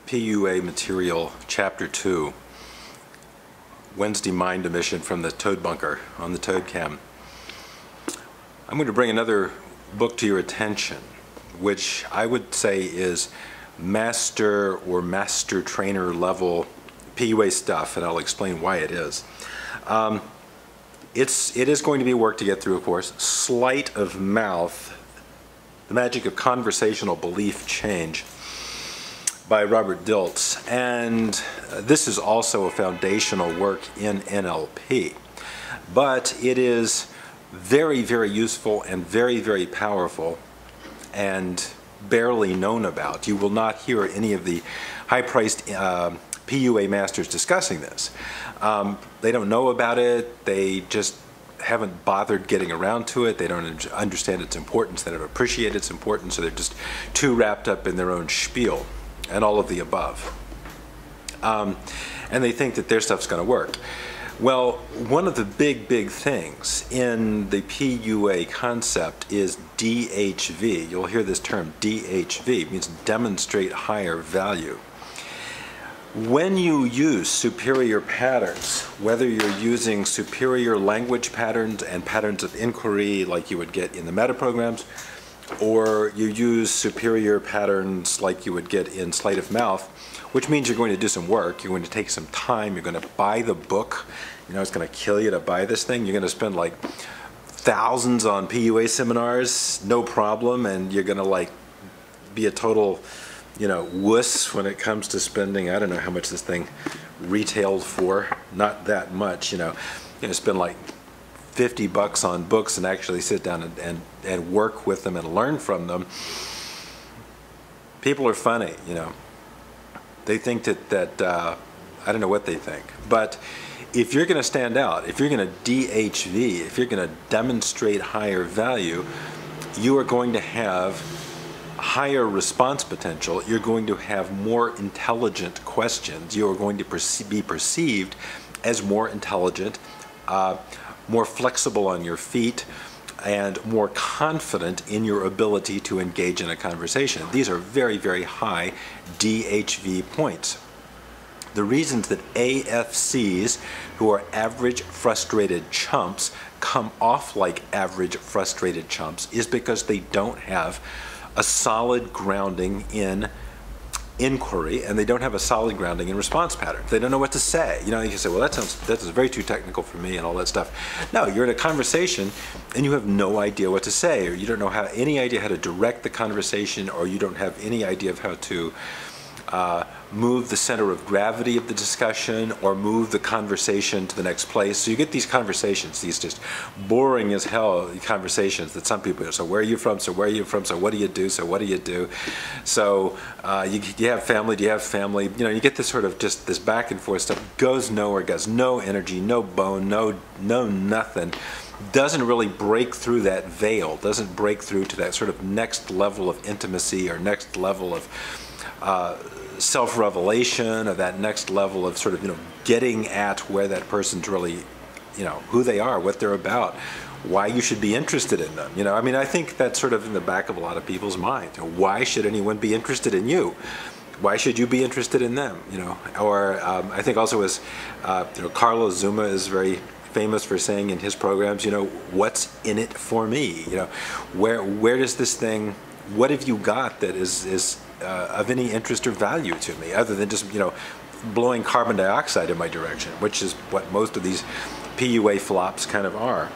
PUA material, Chapter 2, Wednesday Mind Emission from the Toad Bunker on the Toad Cam. I'm going to bring another book to your attention, which I would say is master or master trainer level PUA stuff, and I'll explain why it is. It is going to be work to get through, of course. Sleight of Mouth, The Magic of Conversational Belief Change by Robert Dilts. And this is also a foundational work in NLP. But it is very, very useful and very, very powerful and barely known about. You will not hear any of the high-priced PUA masters discussing this. They don't know about it. They just haven't bothered getting around to it. They don't understand its importance. They don't appreciate its importance, so they're just too wrapped up in their own spiel and all of the above. And they think that their stuff's going to work. Well, one of the big things in the PUA concept is DHV. You'll hear this term, DHV. It means demonstrate higher value. When you use superior patterns, whether you're using superior language patterns and patterns of inquiry like you would get in the meta programs, or you use superior patterns like you would get in sleight of mouth, which means you're going to do some work, you're going to take some time, you're going to buy the book, you know, it's going to kill you to buy this thing, you're going to spend like thousands on PUA seminars, no problem, and you're going to like be a total, you know, wuss when it comes to spending. I don't know how much this thing retailed for, not that much, you know, spend like 50 bucks on books and actually sit down and work with them and learn from them. People are funny, you know. They think that I don't know what they think. But if you're going to stand out, if you're going to DHV, if you're going to demonstrate higher value, you are going to have higher response potential. You're going to have more intelligent questions. You are going to be perceived as more intelligent, more flexible on your feet, and more confident in your ability to engage in a conversation. These are very, very high DHV points. The reasons that AFCs, who are average frustrated chumps, come off like average frustrated chumps is because they don't have a solid grounding in inquiry, and they don't have a solid grounding in response patterns. They don't know what to say. You know, you can say, well, that's very too technical for me and all that stuff. No, you're in a conversation and you have no idea what to say, or you don't know any idea how to direct the conversation, or you don't have any idea of how to move the center of gravity of the discussion or move the conversation to the next place. So you get these conversations, these just boring as hell conversations that some people, so where are you from, so where are you from, so what do you do, so what do you do, so you have family, do you have family, you know, you get this sort of just this back and forth stuff, goes nowhere, gets no energy, no bone, no nothing, doesn't really break through that veil, doesn't break through to that sort of next level of intimacy or next level of self-revelation, or that next level of sort of, you know, getting at where that person's really, you know, who they are, what they're about, why you should be interested in them. You know, I mean, I think that's sort of in the back of a lot of people's mind. You know, why should anyone be interested in you? Why should you be interested in them? You know, or I think also as you know, Carlos Zuma is very famous for saying in his programs, you know, what's in it for me? You know, where does this thing, what have you got that is of any interest or value to me, other than just, you know, blowing carbon dioxide in my direction, which is what most of these PUA flops kind of are.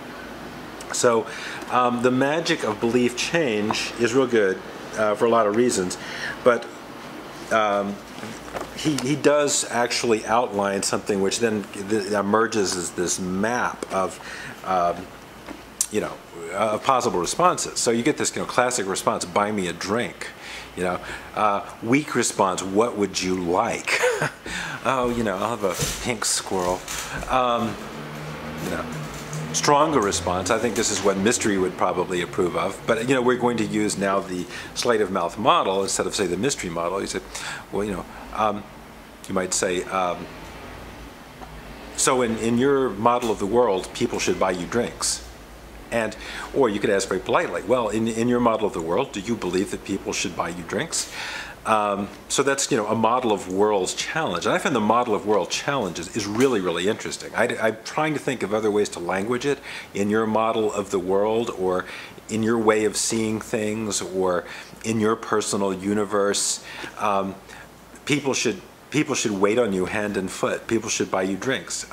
So the magic of belief change is real good for a lot of reasons, but he does actually outline something which then emerges as this map of you know, possible responses. So you get this, you know, classic response, buy me a drink. You know, weak response, what would you like? Oh, you know, I'll have a pink squirrel. You know, stronger response, I think this is what Mystery would probably approve of, but, you know, we're going to use now the sleight of mouth model instead of, say, the Mystery model. You said, well, you know, you might say, so in your model of the world, people should buy you drinks. And, or you could ask very politely, well, in your model of the world, do you believe that people should buy you drinks? So that's, a model of worlds challenge. And I find the model of world challenges is really, really interesting. I'm trying to think of other ways to language it in your model of the world, or in your way of seeing things, or in your personal universe. People should wait on you hand and foot. People should buy you drinks.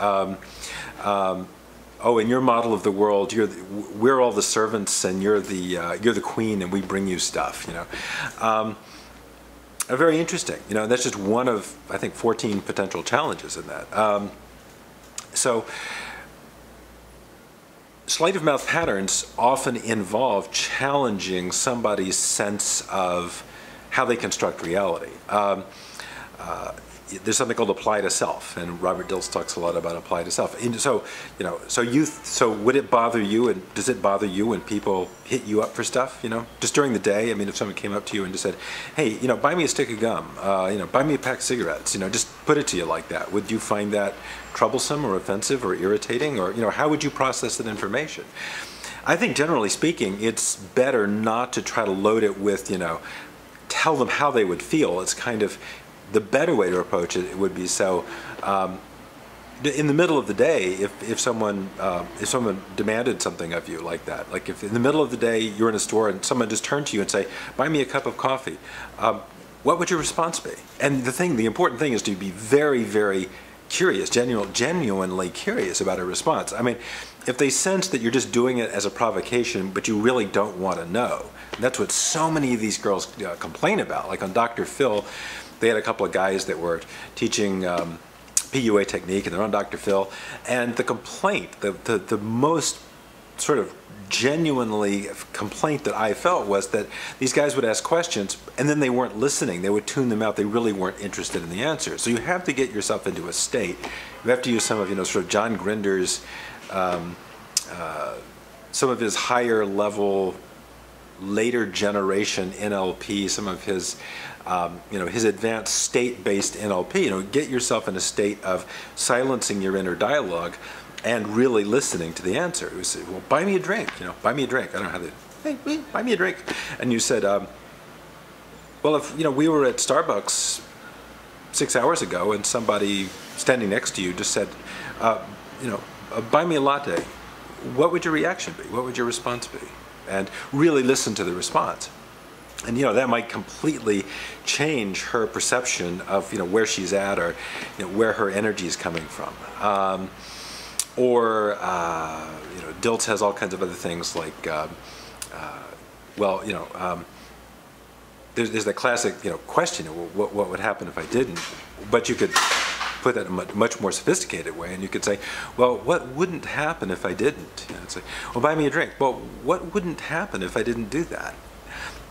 Oh, in your model of the world, we're all the servants, and you're the queen, and we bring you stuff. Very interesting. That's just one of, I think, 14 potential challenges in that. So sleight of mouth patterns often involve challenging somebody's sense of how they construct reality. There's something called apply to self, and Robert Dilts talks a lot about apply to self. And so, so would it bother you, and does it bother you when people hit you up for stuff? Just during the day. I mean, if someone came up to you and just said, "Hey, buy me a stick of gum. Buy me a pack of cigarettes." Just put it to you like that. Would you find that troublesome or offensive or irritating, or how would you process that information? I think, generally speaking, it's better not to try to load it with, tell them how they would feel. It's kind of the better way to approach it would be in the middle of the day, if someone demanded something of you like that, like if in the middle of the day you're in a store and someone just turned to you and say, "Buy me a cup of coffee," what would your response be? And the important thing is to be very, very curious, genuinely curious about a response. I mean, if they sense that you're just doing it as a provocation, but you really don't want to know, and that's what so many of these girls complain about. Like on Dr. Phil, they had a couple of guys that were teaching PUA technique, and they're on Dr. Phil, and the complaint, the most sort of genuinely complaint that I felt was that these guys would ask questions and then they weren't listening. They would tune them out. They really weren't interested in the answer. So you have to get yourself into a state. You have to use some of, sort of John Grinder's, some of his higher level, later generation NLP, some of his, his advanced state-based NLP. Get yourself in a state of silencing your inner dialogue and really listening to the answer. You say, "Well, buy me a drink. Buy me a drink." I don't know how to. "Hey, buy me a drink." And you said, "Well, if we were at Starbucks 6 hours ago and somebody standing next to you just said, buy me a latte," what would your reaction be? What would your response be? And really listen to the response. And that might completely change her perception of where she's at, or where her energy is coming from. Dilts has all kinds of other things like, there's that classic question, what would happen if I didn't? But you could put that in a much more sophisticated way, and you could say, well, what wouldn't happen if I didn't? Say, well, buy me a drink. Well, what wouldn't happen if I didn't do that?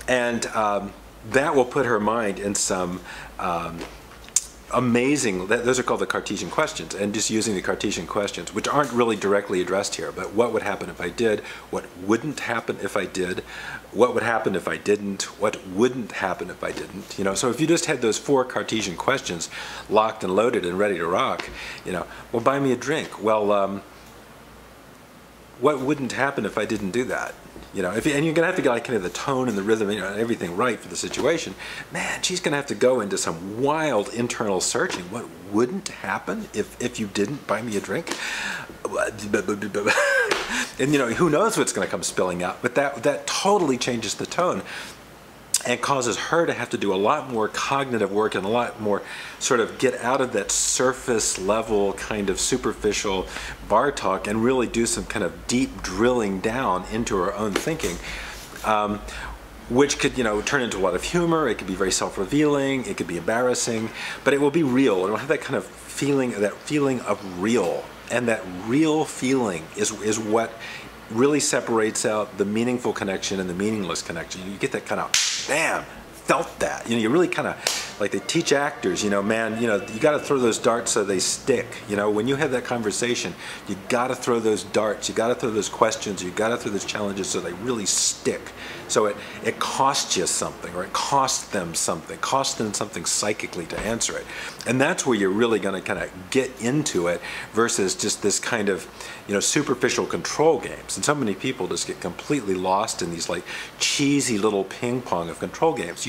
And that will put her mind in some amazing, those are called the Cartesian questions, and just using the Cartesian questions, which aren't really directly addressed here, but what would happen if I did? What wouldn't happen if I did? What would happen if I didn't? What wouldn't happen if I didn't? So if you just had those 4 Cartesian questions locked and loaded and ready to rock, well, buy me a drink. Well, what wouldn't happen if I didn't do that? And you're gonna have to get like kind of the tone and the rhythm and everything right for the situation. Man, she's gonna have to go into some wild internal searching. What wouldn't happen if you didn't buy me a drink? And who knows what's gonna come spilling out? But that totally changes the tone and causes her to have to do a lot more cognitive work and a lot more sort of get out of that surface level kind of superficial bar talk and really do some kind of deep drilling down into her own thinking, which could turn into a lot of humor. It could be very self-revealing, it could be embarrassing, but it will be real. It will have that kind of feeling of real, and that real feeling is what really separates out the meaningful connection and the meaningless connection. You get that kind of, bam, felt that. You really kind of, like they teach actors, man, you got to throw those darts so they stick. When you have that conversation, you got to throw those darts, you got to throw those questions, you got to throw those challenges so they really stick. So it costs you something, or it costs them something psychically to answer it. And that's where you're really going to kind of get into it versus just this kind of, superficial control games. And so many people just get completely lost in these like cheesy little ping pong of control games.